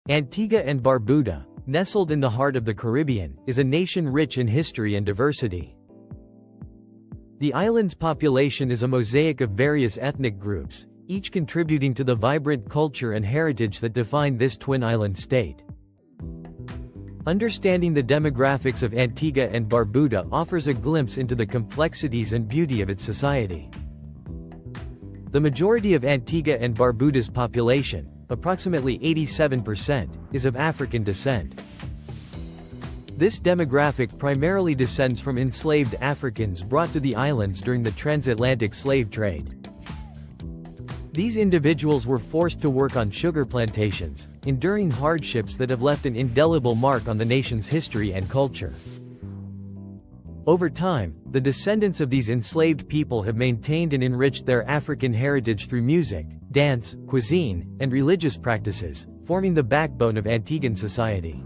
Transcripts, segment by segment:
Antigua and Barbuda, nestled in the heart of the Caribbean, is a nation rich in history and diversity. The island's population is a mosaic of various ethnic groups, each contributing to the vibrant culture and heritage that define this twin island state. Understanding the demographics of Antigua and Barbuda offers a glimpse into the complexities and beauty of its society. The majority of Antigua and Barbuda's population, approximately 87%, is of African descent. This demographic primarily descends from enslaved Africans brought to the islands during the transatlantic slave trade. These individuals were forced to work on sugar plantations, enduring hardships that have left an indelible mark on the nation's history and culture. Over time, the descendants of these enslaved people have maintained and enriched their African heritage through music, dance, cuisine, and religious practices, forming the backbone of Antiguan society.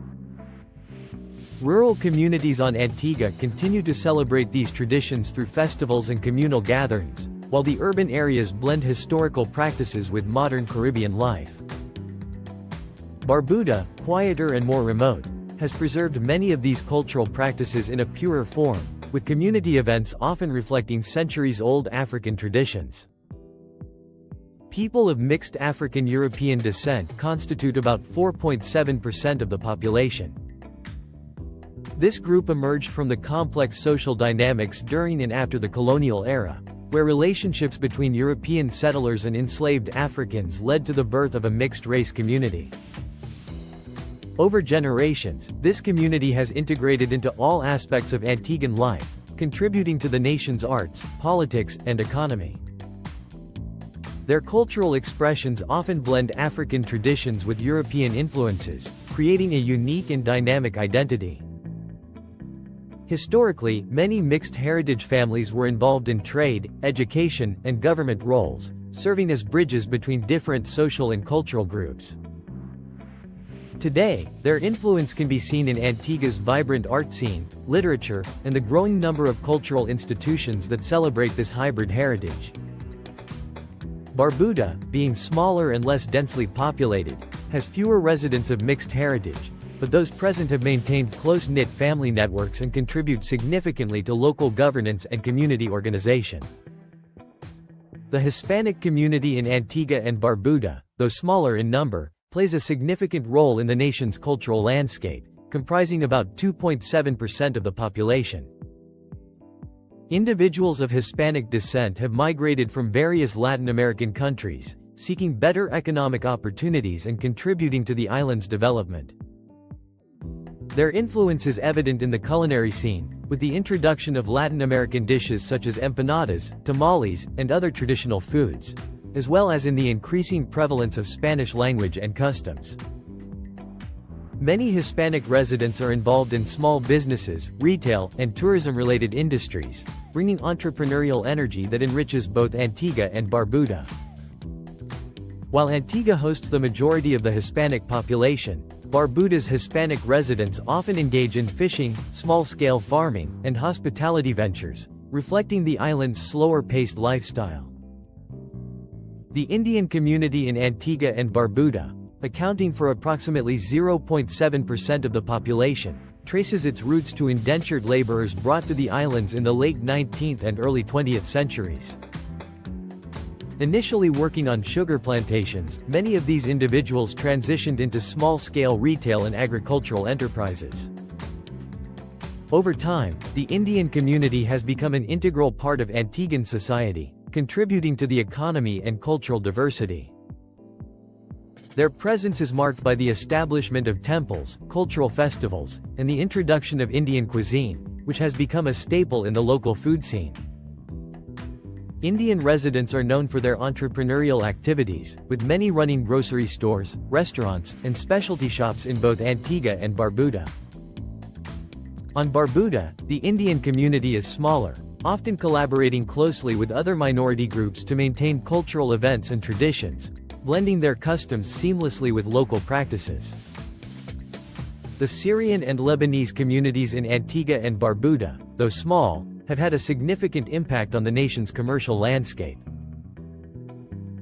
Rural communities on Antigua continue to celebrate these traditions through festivals and communal gatherings, while the urban areas blend historical practices with modern Caribbean life. Barbuda, quieter and more remote, has preserved many of these cultural practices in a purer form, with community events often reflecting centuries-old African traditions. People of mixed African-European descent constitute about 4.7% of the population. This group emerged from the complex social dynamics during and after the colonial era, where relationships between European settlers and enslaved Africans led to the birth of a mixed-race community. Over generations, this community has integrated into all aspects of Antiguan life, contributing to the nation's arts, politics, and economy. Their cultural expressions often blend African traditions with European influences, creating a unique and dynamic identity. Historically, many mixed heritage families were involved in trade, education, and government roles, serving as bridges between different social and cultural groups. Today, their influence can be seen in Antigua's vibrant art scene, literature, and the growing number of cultural institutions that celebrate this hybrid heritage. Barbuda, being smaller and less densely populated, has fewer residents of mixed heritage, but those present have maintained close-knit family networks and contribute significantly to local governance and community organization. The Hispanic community in Antigua and Barbuda, though smaller in number, plays a significant role in the nation's cultural landscape, comprising about 2.7% of the population. Individuals of Hispanic descent have migrated from various Latin American countries, seeking better economic opportunities and contributing to the island's development. Their influence is evident in the culinary scene, with the introduction of Latin American dishes such as empanadas, tamales, and other traditional foods, as well as in the increasing prevalence of Spanish language and customs. Many Hispanic residents are involved in small businesses, retail, and tourism-related industries, bringing entrepreneurial energy that enriches both Antigua and Barbuda. While Antigua hosts the majority of the Hispanic population, Barbuda's Hispanic residents often engage in fishing, small-scale farming, and hospitality ventures, reflecting the island's slower-paced lifestyle. The Indian community in Antigua and Barbuda, accounting for approximately 0.7% of the population, traces its roots to indentured laborers brought to the islands in the late 19th and early 20th centuries. Initially working on sugar plantations, many of these individuals transitioned into small-scale retail and agricultural enterprises. Over time, the Indian community has become an integral part of Antiguan society, contributing to the economy and cultural diversity. Their presence is marked by the establishment of temples, cultural festivals, and the introduction of Indian cuisine, which has become a staple in the local food scene. Indian residents are known for their entrepreneurial activities, with many running grocery stores, restaurants, and specialty shops in both Antigua and Barbuda. On Barbuda, the Indian community is smaller, often collaborating closely with other minority groups to maintain cultural events and traditions, blending their customs seamlessly with local practices. The Syrian and Lebanese communities in Antigua and Barbuda, though small, have had a significant impact on the nation's commercial landscape.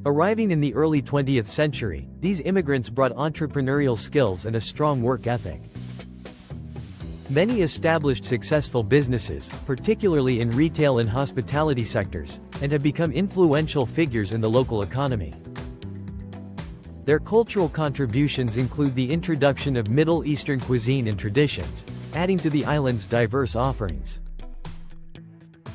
Arriving in the early 20th century, these immigrants brought entrepreneurial skills and a strong work ethic. Many established successful businesses, particularly in retail and hospitality sectors, and have become influential figures in the local economy. Their cultural contributions include the introduction of Middle Eastern cuisine and traditions, adding to the island's diverse offerings.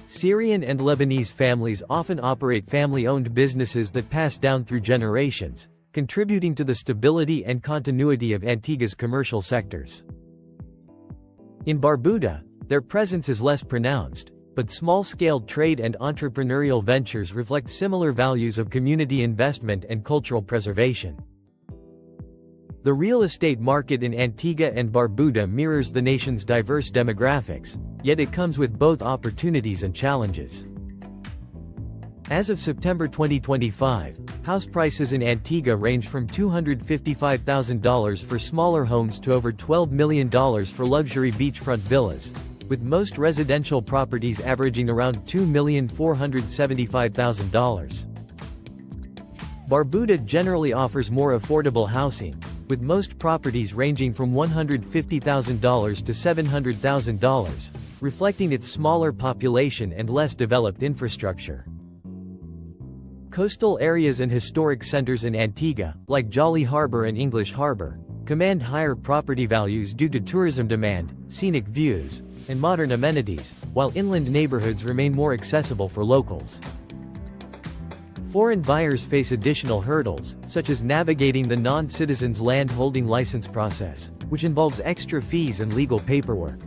Syrian and Lebanese families often operate family-owned businesses that pass down through generations, contributing to the stability and continuity of Antigua's commercial sectors. In Barbuda, their presence is less pronounced, but small-scale trade and entrepreneurial ventures reflect similar values of community investment and cultural preservation. The real estate market in Antigua and Barbuda mirrors the nation's diverse demographics, yet it comes with both opportunities and challenges. As of September 2025, house prices in Antigua range from $255,000 for smaller homes to over $12 million for luxury beachfront villas, with most residential properties averaging around $2,475,000. Barbuda generally offers more affordable housing, with most properties ranging from $150,000 to $700,000, reflecting its smaller population and less developed infrastructure. Coastal areas and historic centers in Antigua, like Jolly Harbor and English Harbor, command higher property values due to tourism demand, scenic views, and modern amenities, while inland neighborhoods remain more accessible for locals. Foreign buyers face additional hurdles, such as navigating the non-citizen's land-holding license process, which involves extra fees and legal paperwork.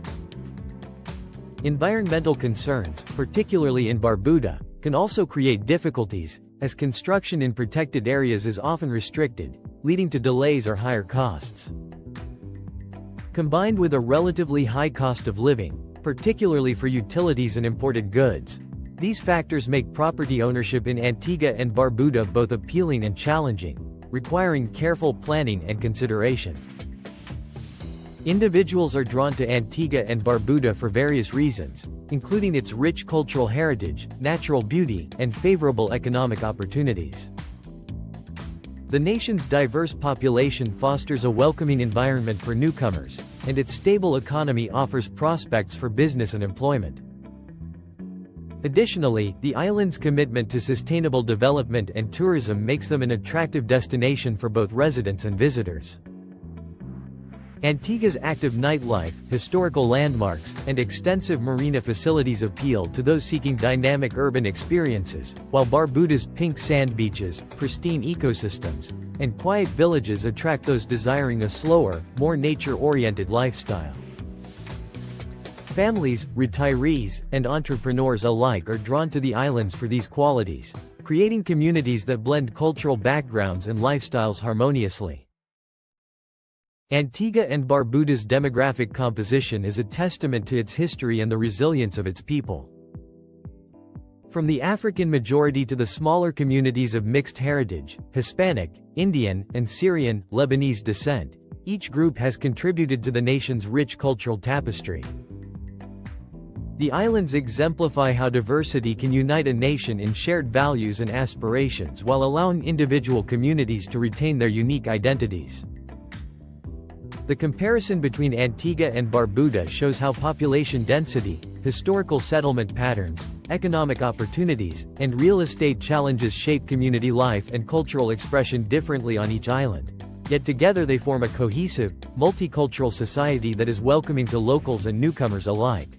Environmental concerns, particularly in Barbuda, can also create difficulties, as construction in protected areas is often restricted, leading to delays or higher costs. Combined with a relatively high cost of living, particularly for utilities and imported goods, these factors make property ownership in Antigua and Barbuda both appealing and challenging, requiring careful planning and consideration. Individuals are drawn to Antigua and Barbuda for various reasons, including its rich cultural heritage, natural beauty, and favorable economic opportunities. The nation's diverse population fosters a welcoming environment for newcomers, and its stable economy offers prospects for business and employment. Additionally, the island's commitment to sustainable development and tourism makes them an attractive destination for both residents and visitors. Antigua's active nightlife, historical landmarks, and extensive marina facilities appeal to those seeking dynamic urban experiences, while Barbuda's pink sand beaches, pristine ecosystems, and quiet villages attract those desiring a slower, more nature-oriented lifestyle. Families, retirees, and entrepreneurs alike are drawn to the islands for these qualities, creating communities that blend cultural backgrounds and lifestyles harmoniously. Antigua and Barbuda's demographic composition is a testament to its history and the resilience of its people. From the African majority to the smaller communities of mixed heritage, Hispanic, Indian, and Syrian, Lebanese descent, each group has contributed to the nation's rich cultural tapestry. The islands exemplify how diversity can unite a nation in shared values and aspirations while allowing individual communities to retain their unique identities. The comparison between Antigua and Barbuda shows how population density, historical settlement patterns, economic opportunities, and real estate challenges shape community life and cultural expression differently on each island. Yet together they form a cohesive, multicultural society that is welcoming to locals and newcomers alike.